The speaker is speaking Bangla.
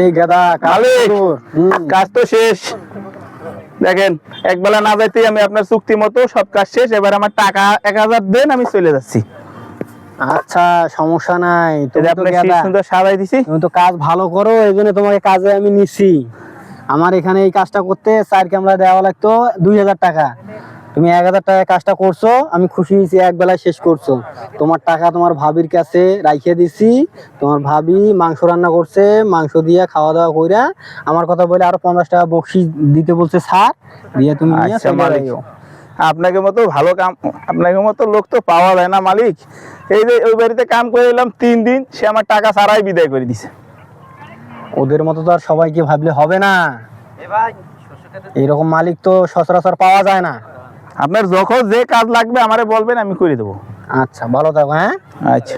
এই গাদা কাজ তো শেষ। দেখেন একবেলা না যাইতেই আমি আপনার চুক্তি মতো সব কাজ শেষ। এবার আমার টাকা 1000 দেন, আমি চলে যাচ্ছি। আচ্ছা সমস্যা নাই, তুমি তো সুন্দর সাজাই দিছি। তুমি তো কাজ ভালো করো, এই জন্য তোমাকে কাজে আমি নিছি। আমার এখানে এই কাজটা করতে 4 ক্যামেরা দেওয়া লাগতো 2000 টাকা, তুমি 1000 টাকায় কাজটা করছো, আমি খুশি হয়েছি। এক বেলায় শেষ করছো। তোমার টাকা তোমার ভাবির কাছে রাখিয়ে দিছি। তোমার ভাবি মাংস রান্না করছে, মাংস দিয়ে খাওয়া দাওয়া কইরা আমার কথা বলে আরো 50 টাকা বকশিশ দিতে বলছে স্যার, দিয়ে তুমি নিয়ে চলে যাও। আপনাকে মতো ভালো কাম, আপনাকে মতো লোক তো পাওয়া যায় না মালিক। এই যে ওই বাড়িতে কাম করে এলাম 3 দিন, সে আমার টাকা ছাড়াই বিদায় করে দিছে। ওদের মতো তো আর সবাইকে ভাবলে হবে না, এরকম মালিক তো সচরাচর পাওয়া যায় না। আপনার যখন যে কাজ লাগবে আমারে বলবেন, আমি করে দেবো। আচ্ছা ভালো থাকো। হ্যাঁ আচ্ছা।